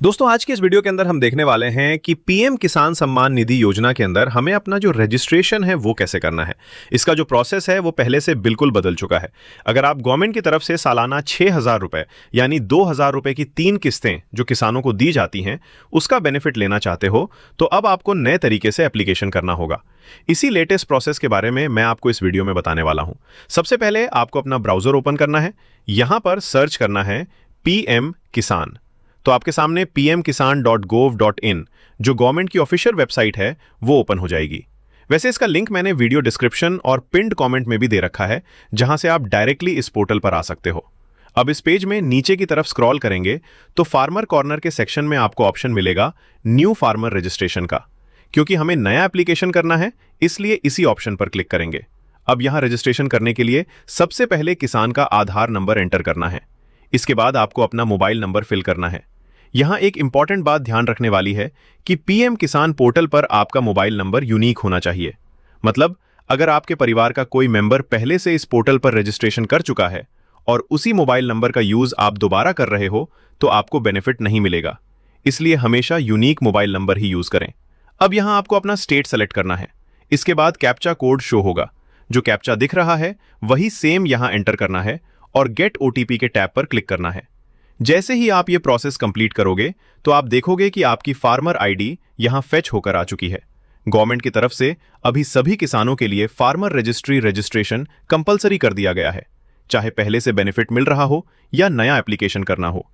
दोस्तों, आज के इस वीडियो के अंदर हम देखने वाले हैं कि पीएम किसान सम्मान निधि योजना के अंदर हमें अपना जो रजिस्ट्रेशन है वो कैसे करना है। इसका जो प्रोसेस है वो पहले से बिल्कुल बदल चुका है। अगर आप गवर्नमेंट की तरफ से सालाना 6,000 रुपए यानी 2,000 रुपए की 3 किस्तें जो किसानों को दी जाती हैं उसका बेनिफिट लेना चाहते हो तो अब आपको नए तरीके से एप्लीकेशन करना होगा। इसी लेटेस्ट प्रोसेस के बारे में मैं आपको इस वीडियो में बताने वाला हूं। सबसे पहले आपको अपना ब्राउजर ओपन करना है। यहां पर सर्च करना है पीएम किसान। तो आपके सामने pmkisan.gov.in जो गवर्नमेंट की ऑफिशियल वेबसाइट है वो ओपन हो जाएगी। वैसे इसका लिंक मैंने वीडियो डिस्क्रिप्शन और पिंड कमेंट में भी दे रखा है, जहां से आप डायरेक्टली इस पोर्टल पर आ सकते हो। अब इस पेज में नीचे की तरफ स्क्रॉल करेंगे तो फार्मर कॉर्नर के सेक्शन में आपको ऑप्शन मिलेगा न्यू फार्मर रजिस्ट्रेशन का। क्योंकि हमें नया एप्लीकेशन करना है इसलिए इसी ऑप्शन पर क्लिक करेंगे। अब यहां रजिस्ट्रेशन करने के लिए सबसे पहले किसान का आधार नंबर एंटर करना है। इसके बाद आपको अपना मोबाइल नंबर फिल करना है। यहां एक इंपॉर्टेंट बात ध्यान रखने वाली है कि पीएम किसान पोर्टल पर आपका मोबाइल नंबर यूनिक होना चाहिए। मतलब अगर आपके परिवार का कोई मेंबर पहले से इस पोर्टल पर रजिस्ट्रेशन कर चुका है और उसी मोबाइल नंबर का यूज आप दोबारा कर रहे हो तो आपको बेनिफिट नहीं मिलेगा। इसलिए हमेशा यूनिक मोबाइल नंबर ही यूज करें। अब यहां आपको अपना स्टेट सेलेक्ट करना है। इसके बाद कैप्चा कोड शो होगा। जो कैप्चा दिख रहा है वही सेम यहां एंटर करना है और गेट ओटीपी के टैब पर क्लिक करना है। जैसे ही आप ये प्रोसेस कंप्लीट करोगे तो आप देखोगे कि आपकी फार्मर आईडी यहां फेच होकर आ चुकी है। गवर्नमेंट की तरफ से अभी सभी किसानों के लिए फार्मर रजिस्ट्री रजिस्ट्रेशन कंपलसरी कर दिया गया है, चाहे पहले से बेनिफिट मिल रहा हो या नया एप्लीकेशन करना हो।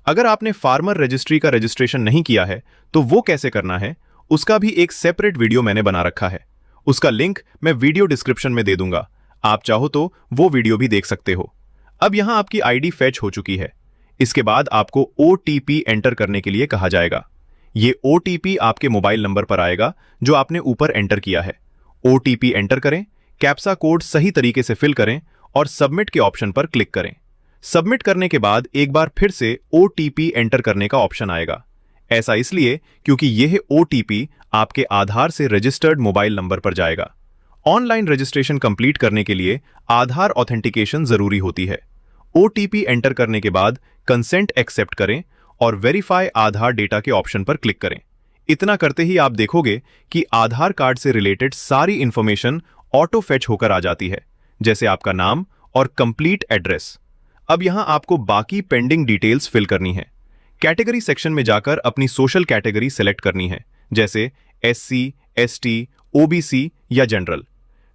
अगर आपने फार्मर रजिस्ट्री का रजिस्ट्रेशन नहीं किया है तो वो कैसे करना है उसका भी एक सेपरेट वीडियो मैंने बना रखा है। उसका लिंक मैं वीडियो डिस्क्रिप्शन में दे दूंगा, आप चाहो तो वो वीडियो भी देख सकते हो। अब यहां आपकी आईडी फेच हो चुकी है। इसके बाद आपको ओटीपी एंटर करने के लिए कहा जाएगा। ये ओटीपी आपके मोबाइल नंबर पर आएगा जो आपने ऊपर एंटर किया है। ओटीपी एंटर करें, कैप्सा कोड सही तरीके से फिल करें और सबमिट के ऑप्शन पर क्लिक करें। सबमिट करने के बाद एक बार फिर से ओटीपी एंटर करने का ऑप्शन आएगा। ऐसा इसलिए क्योंकि यह ओटीपी आपके आधार से रजिस्टर्ड मोबाइल नंबर पर जाएगा। ऑनलाइन रजिस्ट्रेशन कंप्लीट करने के लिए आधार ऑथेंटिकेशन जरूरी होती है। ओटीपी एंटर करने के बाद कंसेंट एक्सेप्ट करें और वेरीफाई आधार डेटा के ऑप्शन पर क्लिक करें। इतना करते ही आप देखोगे कि आधार कार्ड से रिलेटेड सारी इंफॉर्मेशन ऑटो फेच होकर आ जाती है, जैसे आपका नाम और कंप्लीट एड्रेस। अब यहां आपको बाकी पेंडिंग डिटेल्स फिल करनी है। कैटेगरी सेक्शन में जाकर अपनी सोशल कैटेगरी सेलेक्ट करनी है, जैसे एससी, एसटी, ओबीसी या जनरल।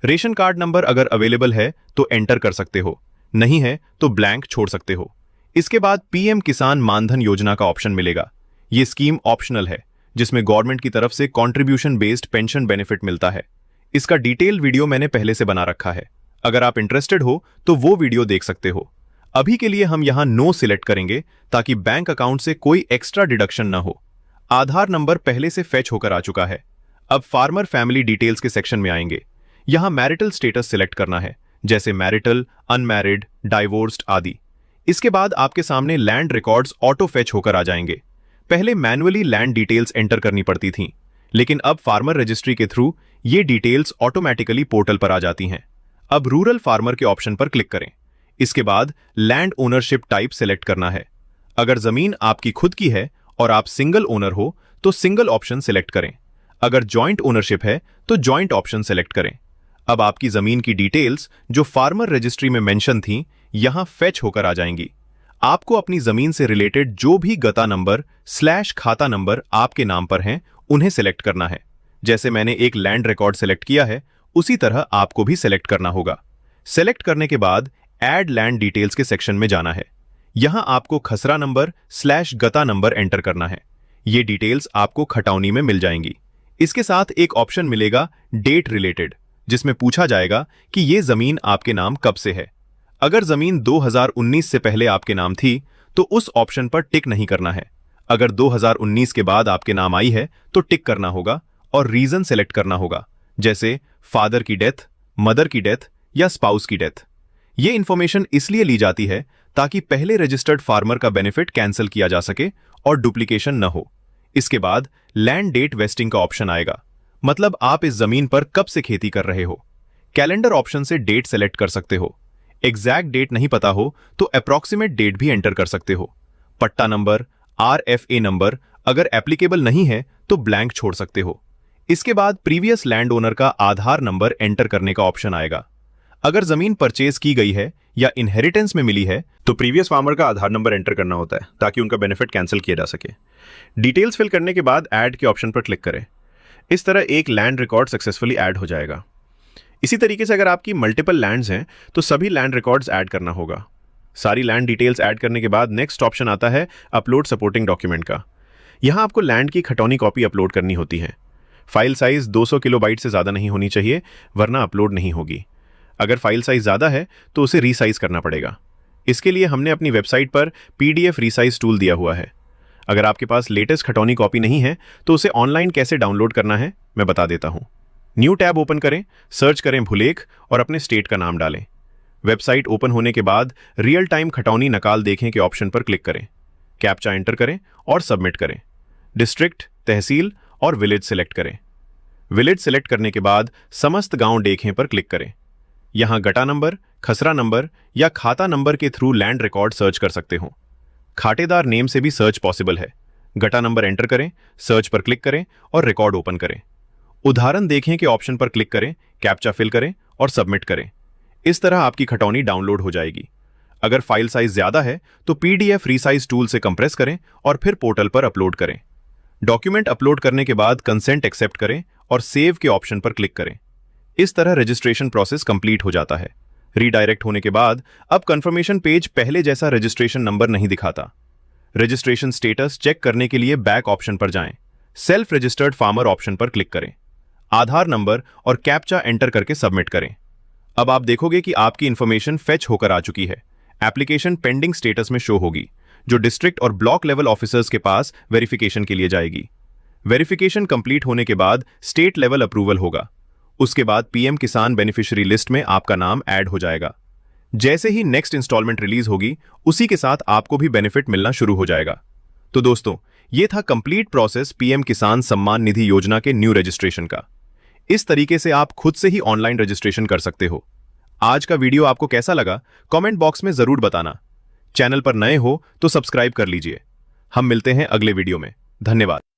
रेशन कार्ड नंबर अगर अवेलेबल है तो एंटर कर सकते हो, नहीं है तो ब्लैंक छोड़ सकते हो। इसके बाद पीएम किसान मानधन योजना का ऑप्शन मिलेगा। यह स्कीम ऑप्शनल है जिसमें गवर्नमेंट की तरफ से कंट्रीब्यूशन बेस्ड पेंशन बेनिफिट मिलता है। इसका डिटेल वीडियो मैंने पहले से बना रखा है, अगर आप इंटरेस्टेड हो तो वो वीडियो देख सकते हो। अभी के लिए हम यहां नो सिलेक्ट करेंगे ताकि बैंक अकाउंट से कोई एक्स्ट्रा डिडक्शन ना हो। आधार नंबर पहले से फेच होकर आ चुका है। अब फार्मर फैमिली डिटेल्स के सेक्शन में आएंगे। यहां मैरिटल स्टेटस सिलेक्ट करना है, जैसे मैरिटल, अनमैरिड, डाइवोर्स्ड आदि। इसके बाद आपके सामने लैंड रिकॉर्ड्स ऑटो फेच होकर आ जाएंगे। पहले मैन्युअली लैंड डिटेल्स एंटर करनी पड़ती थीं, लेकिन अब फार्मर रजिस्ट्री के थ्रू ये डिटेल्स ऑटोमेटिकली पोर्टल पर आ जाती हैं। अब रूरल फार्मर के ऑप्शन पर क्लिक करें। इसके बाद लैंड ओनरशिप टाइप सेलेक्ट करना है। अगर जमीन आपकी खुद की है और आप सिंगल ओनर हो तो सिंगल ऑप्शन सेलेक्ट करें। अगर जॉइंट ओनरशिप है तो जॉइंट ऑप्शन सेलेक्ट करें। अब आपकी जमीन की डिटेल्स जो फार्मर रजिस्ट्री में मेंशन थी यहां फेच होकर आ जाएंगी। आपको अपनी जमीन से रिलेटेड जो भी गता नंबर / खाता नंबर आपके नाम पर हैं उन्हें सेलेक्ट करना है। जैसे मैंने एक लैंड रिकॉर्ड सेलेक्ट किया है उसी तरह आपको भी सेलेक्ट करना होगा। सेलेक्ट करने के बाद ऐड लैंड डिटेल्स के सेक्शन में जाना है। यहां आपको खसरा नंबर / गता नंबर एंटर करना है। ये डिटेल्स आपको खटौनी में मिल जाएंगी। इसके साथ एक ऑप्शन मिलेगा डेट रिलेटेड, जिसमें पूछा जाएगा कि ये जमीन आपके नाम कब से है। अगर जमीन 2019 से पहले आपके नाम थी तो उस ऑप्शन पर टिक नहीं करना है। अगर 2019 के बाद आपके नाम आई है तो टिक करना होगा और रीजन सेलेक्ट करना होगा, जैसे फादर की डेथ, मदर की डेथ या स्पाउस की डेथ। ये इंफॉर्मेशन इसलिए ली जाती है ताकि पहले रजिस्टर्ड फार्मर का बेनिफिट कैंसिल किया जा सके और डुप्लीकेशन न हो। इसके बाद लैंड डेट वेस्टिंग का ऑप्शन आएगा, मतलब आप इस जमीन पर कब से खेती कर रहे हो। कैलेंडर ऑप्शन से डेट सेलेक्ट कर सकते हो। एग्जैक्ट डेट नहीं पता हो तो अप्रॉक्सीमेट डेट भी एंटर कर सकते हो। पट्टा नंबर, RFA नंबर अगर एप्लीकेबल नहीं है तो ब्लैंक छोड़ सकते हो। इसके बाद प्रीवियस लैंड ओनर का आधार नंबर एंटर करने का ऑप्शन आएगा। अगर जमीन परचेज की गई है या इनहेरिटेंस में मिली है तो प्रीवियस फार्मर का आधार नंबर एंटर करना होता है ताकि उनका बेनिफिट कैंसिल किया जा सके। डिटेल्स फिल करने के बाद ऐड के ऑप्शन पर क्लिक करें। इस तरह एक लैंड रिकॉर्ड सक्सेसफुली ऐड हो जाएगा। इसी तरीके से अगर आपकी मल्टीपल लैंड्स हैं तो सभी लैंड रिकॉर्ड्स ऐड करना होगा। सारी लैंड डिटेल्स ऐड करने के बाद नेक्स्ट ऑप्शन आता है अपलोड सपोर्टिंग डॉक्यूमेंट का। यहां आपको लैंड की खतौनी कॉपी अपलोड करनी होती है। फाइल साइज 200 किलोबाइट से ज़्यादा नहीं होनी चाहिए वरना अपलोड नहीं होगी। अगर फाइल साइज ज़्यादा है तो उसे रीसाइज करना पड़ेगा। इसके लिए हमने अपनी वेबसाइट पर PDF रीसाइज टूल दिया हुआ है। अगर आपके पास लेटेस्ट खतौनी कॉपी नहीं है तो उसे ऑनलाइन कैसे डाउनलोड करना है मैं बता देता हूँ। न्यू टैब ओपन करें, सर्च करें भुलेख और अपने स्टेट का नाम डालें। वेबसाइट ओपन होने के बाद रियल टाइम खतौनी नकाल देखें के ऑप्शन पर क्लिक करें। कैप्चा एंटर करें और सबमिट करें। डिस्ट्रिक्ट, तहसील और विलेज सिलेक्ट करें। विलेज सिलेक्ट करने के बाद समस्त गांव देखें पर क्लिक करें। यहां गटा नंबर, खसरा नंबर या खाता नंबर के थ्रू लैंड रिकॉर्ड सर्च कर सकते हो। खातेदार नेम से भी सर्च पॉसिबल है। गटा नंबर एंटर करें, सर्च पर क्लिक करें और रिकॉर्ड ओपन करें। उदाहरण देखें के ऑप्शन पर क्लिक करें, कैप्चा फिल करें और सबमिट करें। इस तरह आपकी खतौनी डाउनलोड हो जाएगी। अगर फाइल साइज ज्यादा है तो PDF रीसाइज टूल से कंप्रेस करें और फिर पोर्टल पर अपलोड करें। डॉक्यूमेंट अपलोड करने के बाद कंसेंट एक्सेप्ट करें और सेव के ऑप्शन पर क्लिक करें। इस तरह रजिस्ट्रेशन प्रोसेस कंप्लीट हो जाता है। रीडायरेक्ट होने के बाद अब कंफर्मेशन पेज पहले जैसा रजिस्ट्रेशन नंबर नहीं दिखाता। रजिस्ट्रेशन स्टेटस चेक करने के लिए बैक ऑप्शन पर जाएं। सेल्फ रजिस्टर्ड फार्मर ऑप्शन पर क्लिक करें। आधार नंबर और कैप्चा एंटर करके सबमिट करें। अब आप देखोगे कि आपकी इंफॉर्मेशन फेच होकर आ चुकी है। एप्लीकेशन पेंडिंग स्टेटस में शो होगी, जो डिस्ट्रिक्ट और ब्लॉक लेवल ऑफिसर्स के पास वेरिफिकेशन के लिए जाएगी। वेरिफिकेशन कंप्लीट होने के बाद स्टेट लेवल अप्रूवल होगा। उसके बाद PM किसान बेनिफिशियरी लिस्ट में आपका नाम ऐड हो जाएगा। जैसे ही नेक्स्ट इंस्टॉलमेंट रिलीज होगी उसी के साथ आपको भी बेनिफिट मिलना शुरू हो जाएगा। तो दोस्तों, ये था कंप्लीट प्रोसेस PM किसान सम्मान निधि योजना के न्यू रजिस्ट्रेशन का। इस तरीके से आप खुद से ही ऑनलाइन रजिस्ट्रेशन कर सकते हो। आज का वीडियो आपको कैसा लगा कमेंट बॉक्स में जरूर बताना। चैनल पर नए हो तो सब्सक्राइब कर लीजिए। हम मिलते हैं अगले वीडियो में। धन्यवाद।